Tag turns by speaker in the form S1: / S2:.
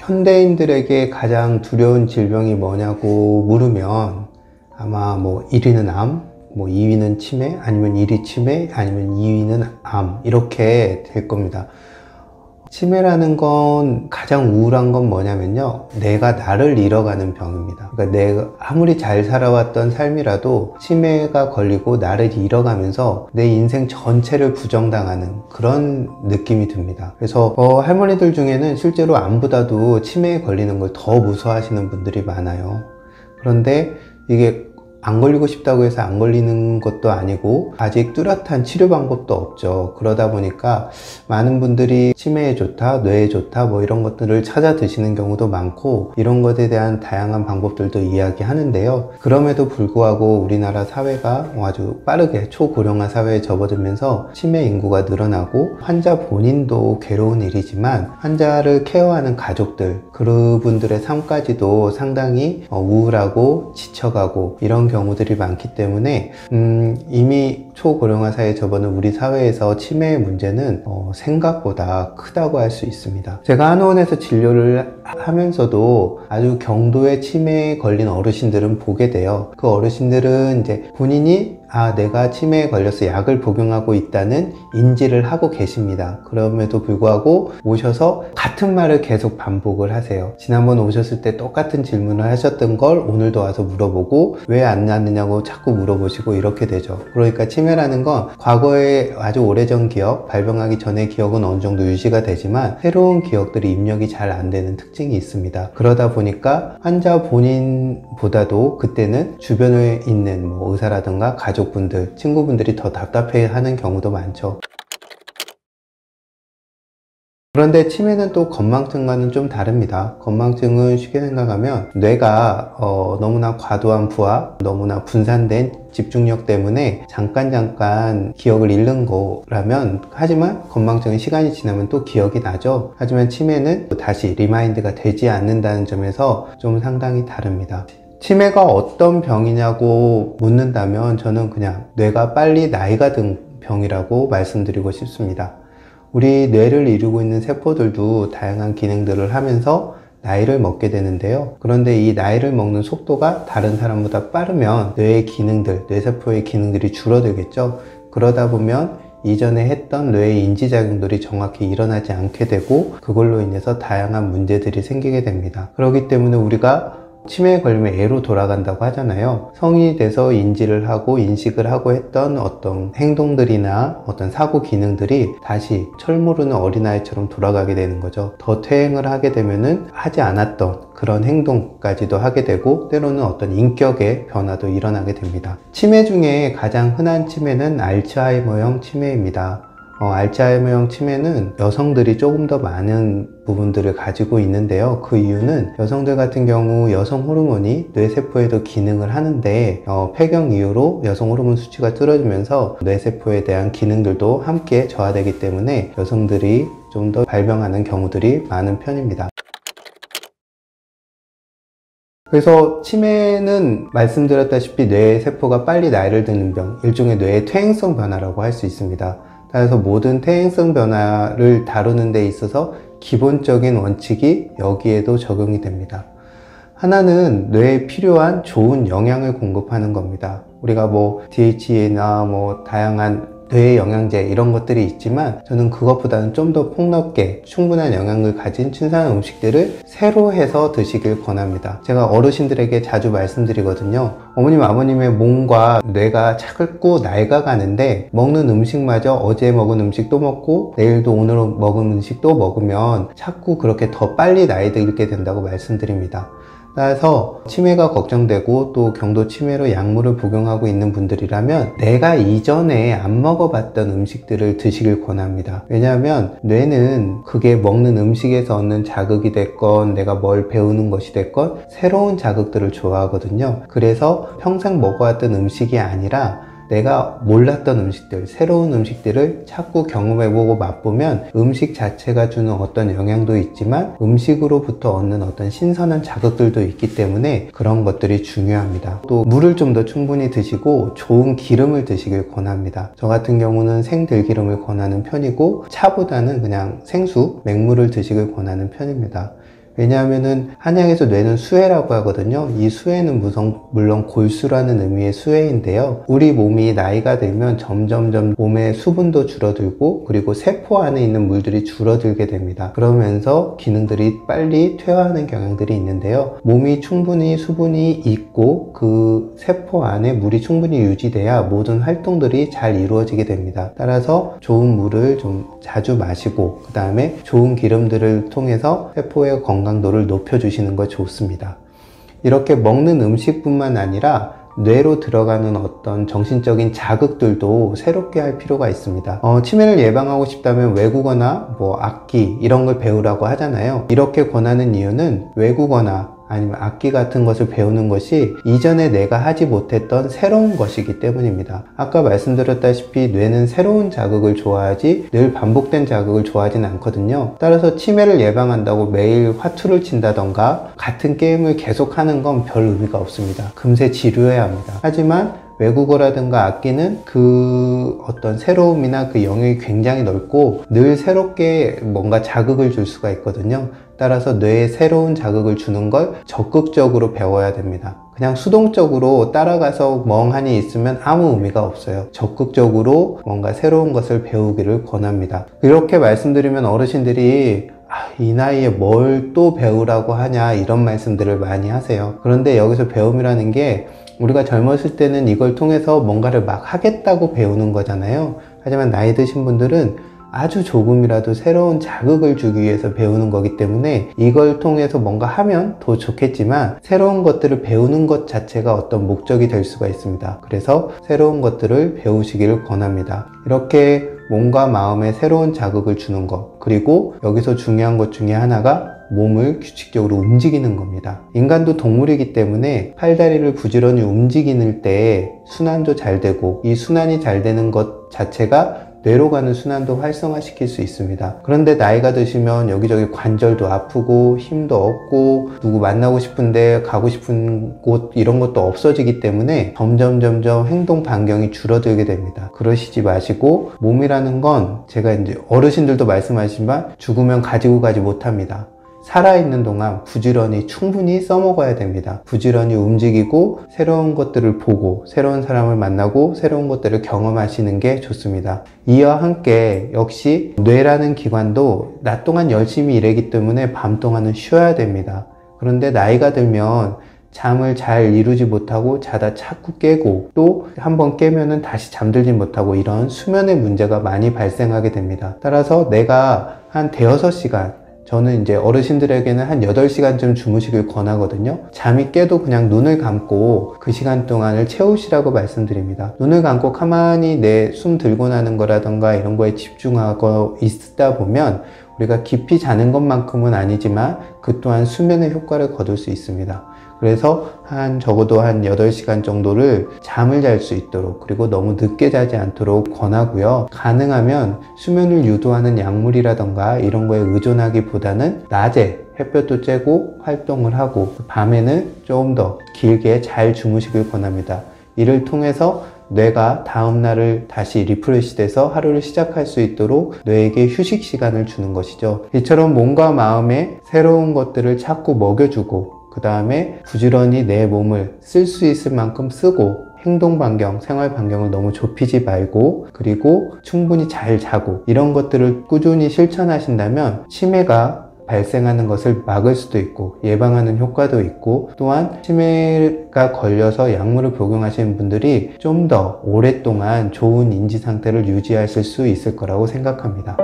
S1: 현대인들에게 가장 두려운 질병이 뭐냐고 물으면 아마 뭐 1위는 암, 뭐 2위는 치매, 아니면 1위 치매, 아니면 2위는 암, 이렇게 될 겁니다. 치매라는 건 가장 우울한 건 뭐냐면요, 내가 나를 잃어가는 병입니다. 그러니까 내가 아무리 잘 살아왔던 삶이라도 치매가 걸리고 나를 잃어가면서 내 인생 전체를 부정당하는 그런 느낌이 듭니다. 그래서 할머니들 중에는 실제로 암보다도 치매에 걸리는 걸 더 무서워하시는 분들이 많아요. 그런데 이게 안 걸리고 싶다고 해서 안 걸리는 것도 아니고 아직 뚜렷한 치료 방법도 없죠. 그러다 보니까 많은 분들이 치매에 좋다, 뇌에 좋다 뭐 이런 것들을 찾아 드시는 경우도 많고, 이런 것에 대한 다양한 방법들도 이야기하는데요. 그럼에도 불구하고 우리나라 사회가 아주 빠르게 초고령화 사회에 접어들면서 치매 인구가 늘어나고, 환자 본인도 괴로운 일이지만 환자를 케어하는 가족들, 그분들의 삶까지도 상당히 우울하고 지쳐가고 이런 경우들이 많기 때문에 이미 초고령화 사회에 접어든 우리 사회에서 치매의 문제는 생각보다 크다고 할 수 있습니다. 제가 한의원에서 진료를 하면서도 아주 경도의 치매에 걸린 어르신들은 보게 돼요. 그 어르신들은 이제 본인이 내가 치매에 걸려서 약을 복용하고 있다는 인지를 하고 계십니다. 그럼에도 불구하고 오셔서 같은 말을 계속 반복을 하세요. 지난번 오셨을 때 똑같은 질문을 하셨던 걸 오늘도 와서 물어보고 왜 안 낫느냐고 자꾸 물어보시고 이렇게 되죠. 그러니까 치매라는 건 과거의 아주 오래전 기억, 발병하기 전의 기억은 어느 정도 유지가 되지만 새로운 기억들이 입력이 잘 안 되는 특징이 있습니다. 그러다 보니까 환자 본인보다도 그때는 주변에 있는 의사라든가 가족분들, 친구분들이 더 답답해하는 경우도 많죠. 그런데 치매는 또 건망증과는 좀 다릅니다. 건망증은 쉽게 생각하면 뇌가 너무나 과도한 부하, 너무나 분산된 집중력 때문에 잠깐 기억을 잃는 거라면, 하지만 건망증은 시간이 지나면 또 기억이 나죠. 하지만 치매는 다시 리마인드가 되지 않는다는 점에서 좀 상당히 다릅니다. 치매가 어떤 병이냐고 묻는다면 저는 그냥 뇌가 빨리 나이가 든 병이라고 말씀드리고 싶습니다. 우리 뇌를 이루고 있는 세포들도 다양한 기능들을 하면서 나이를 먹게 되는데요. 그런데 이 나이를 먹는 속도가 다른 사람보다 빠르면 뇌의 기능들, 뇌세포의 기능들이 줄어들겠죠. 그러다 보면 이전에 했던 뇌의 인지작용들이 정확히 일어나지 않게 되고, 그걸로 인해서 다양한 문제들이 생기게 됩니다. 그렇기 때문에 우리가 치매에 걸리면 애로 돌아간다고 하잖아요. 성인이 돼서 인지를 하고 인식을 하고 했던 어떤 행동들이나 어떤 사고 기능들이 다시 철모르는 어린아이처럼 돌아가게 되는 거죠. 더 퇴행을 하게 되면은 하지 않았던 그런 행동까지도 하게 되고, 때로는 어떤 인격의 변화도 일어나게 됩니다. 치매 중에 가장 흔한 치매는 알츠하이머형 치매입니다. 알츠하이머형 치매는 여성들이 조금 더 많은 부분들을 가지고 있는데요. 그 이유는 여성들 같은 경우 여성 호르몬이 뇌세포에도 기능을 하는데 폐경 이후로 여성 호르몬 수치가 떨어지면서 뇌세포에 대한 기능들도 함께 저하되기 때문에 여성들이 좀 더 발병하는 경우들이 많은 편입니다. 그래서 치매는 말씀드렸다시피 뇌세포가 빨리 나이를 드는 병, 일종의 뇌의 퇴행성 변화라고 할 수 있습니다. 따라서 모든 퇴행성 변화를 다루는 데 있어서 기본적인 원칙이 여기에도 적용이 됩니다. 하나는 뇌에 필요한 좋은 영양을 공급하는 겁니다. 우리가 DHA나 다양한 뇌 영양제 이런 것들이 있지만, 저는 그것보다는 좀 더 폭넓게 충분한 영양을 가진 신선한 음식들을 새로 해서 드시길 권합니다. 제가 어르신들에게 자주 말씀드리거든요. 어머님, 아버님의 몸과 뇌가 자꾸 나이가 가는데 먹는 음식마저 어제 먹은 음식 또 먹고 내일도 오늘 먹은 음식 또 먹으면 자꾸 그렇게 더 빨리 나이 들게 된다고 말씀드립니다. 따라서 치매가 걱정되고 또 경도 치매로 약물을 복용하고 있는 분들이라면 내가 이전에 안 먹어봤던 음식들을 드시길 권합니다. 왜냐하면 뇌는 그게 먹는 음식에서 얻는 자극이 됐건 내가 뭘 배우는 것이 됐건 새로운 자극들을 좋아하거든요. 그래서 평생 먹어왔던 음식이 아니라 내가 몰랐던 음식들, 새로운 음식들을 자꾸 경험해보고 맛보면 음식 자체가 주는 어떤 영향도 있지만 음식으로부터 얻는 어떤 신선한 자극들도 있기 때문에 그런 것들이 중요합니다. 또 물을 좀 더 충분히 드시고 좋은 기름을 드시길 권합니다. 저 같은 경우는 생들기름을 권하는 편이고 차보다는 그냥 생수, 맹물을 드시길 권하는 편입니다. 왜냐하면은 한약에서 뇌는 수해라고 하거든요. 이 수해는 물론 골수라는 의미의 수해인데요. 우리 몸이 나이가 들면 점점점 몸의 수분도 줄어들고 그리고 세포 안에 있는 물들이 줄어들게 됩니다. 그러면서 기능들이 빨리 퇴화하는 경향들이 있는데요. 몸이 충분히 수분이 있고 그 세포 안에 물이 충분히 유지돼야 모든 활동들이 잘 이루어지게 됩니다. 따라서 좋은 물을 좀 자주 마시고 그 다음에 좋은 기름들을 통해서 세포의 건강도를 높여주시는 거 좋습니다. 이렇게 먹는 음식뿐만 아니라 뇌로 들어가는 어떤 정신적인 자극들도 새롭게 할 필요가 있습니다. 치매를 예방하고 싶다면 외국어나 악기 이런 걸 배우라고 하잖아요. 이렇게 권하는 이유는 외국어나 아니면 악기 같은 것을 배우는 것이 이전에 내가 하지 못했던 새로운 것이기 때문입니다. 아까 말씀드렸다시피 뇌는 새로운 자극을 좋아하지 늘 반복된 자극을 좋아하진 않거든요. 따라서 치매를 예방한다고 매일 화투를 친다던가 같은 게임을 계속하는 건 별 의미가 없습니다. 금세 지루해야 합니다. 하지만 외국어라든가 악기는 그 어떤 새로움이나 그 영역이 굉장히 넓고 늘 새롭게 뭔가 자극을 줄 수가 있거든요. 따라서 뇌에 새로운 자극을 주는 걸 적극적으로 배워야 됩니다. 그냥 수동적으로 따라가서 멍하니 있으면 아무 의미가 없어요. 적극적으로 뭔가 새로운 것을 배우기를 권합니다. 이렇게 말씀드리면 어르신들이 이 나이에 뭘 또 배우라고 하냐 이런 말씀들을 많이 하세요. 그런데 여기서 배움이라는 게 우리가 젊었을 때는 이걸 통해서 뭔가를 막 하겠다고 배우는 거잖아요. 하지만 나이 드신 분들은 아주 조금이라도 새로운 자극을 주기 위해서 배우는 거기 때문에 이걸 통해서 뭔가 하면 더 좋겠지만 새로운 것들을 배우는 것 자체가 어떤 목적이 될 수가 있습니다. 그래서 새로운 것들을 배우시기를 권합니다. 이렇게 몸과 마음에 새로운 자극을 주는 것, 그리고 여기서 중요한 것 중에 하나가 몸을 규칙적으로 움직이는 겁니다. 인간도 동물이기 때문에 팔다리를 부지런히 움직이는 때에 순환도 잘 되고 이 순환이 잘 되는 것 자체가 뇌로 가는 순환도 활성화시킬 수 있습니다. 그런데 나이가 드시면 여기저기 관절도 아프고 힘도 없고 누구 만나고 싶은데 가고 싶은 곳 이런 것도 없어지기 때문에 점점 행동 반경이 줄어들게 됩니다. 그러시지 마시고 몸이라는 건 제가 이제 어르신들도 말씀하시지만 죽으면 가지고 가지 못합니다. 살아있는 동안 부지런히 충분히 써먹어야 됩니다. 부지런히 움직이고 새로운 것들을 보고 새로운 사람을 만나고 새로운 것들을 경험하시는 게 좋습니다. 이와 함께 역시 뇌라는 기관도 낮 동안 열심히 일하기 때문에 밤 동안은 쉬어야 됩니다. 그런데 나이가 들면 잠을 잘 이루지 못하고 자다 자꾸 깨고 또 한번 깨면은 다시 잠들지 못하고 이런 수면의 문제가 많이 발생하게 됩니다. 따라서 내가 한 대여섯 시간 저는 이제 어르신들에게는 한 8시간쯤 주무시길 권하거든요. 잠이 깨도 그냥 눈을 감고 그 시간 동안을 채우시라고 말씀드립니다. 눈을 감고 가만히 내 숨 들고 나는 거라던가 이런 거에 집중하고 있다 보면 우리가 깊이 자는 것만큼은 아니지만 그 또한 수면의 효과를 거둘 수 있습니다. 그래서 적어도 한 8시간 정도를 잠을 잘 수 있도록 그리고 너무 늦게 자지 않도록 권하고요. 가능하면 수면을 유도하는 약물이라던가 이런 거에 의존하기보다는 낮에 햇볕도 쬐고 활동을 하고 밤에는 좀 더 길게 잘 주무시길 권합니다. 이를 통해서 뇌가 다음날을 다시 리프레시 돼서 하루를 시작할 수 있도록 뇌에게 휴식 시간을 주는 것이죠. 이처럼 몸과 마음에 새로운 것들을 자꾸 먹여주고 그 다음에 부지런히 내 몸을 쓸 수 있을 만큼 쓰고 행동 반경, 생활 반경을 너무 좁히지 말고 그리고 충분히 잘 자고 이런 것들을 꾸준히 실천하신다면 치매가 발생하는 것을 막을 수도 있고 예방하는 효과도 있고 또한 치매가 걸려서 약물을 복용하시는 분들이 좀 더 오랫동안 좋은 인지 상태를 유지하실 수 있을 거라고 생각합니다.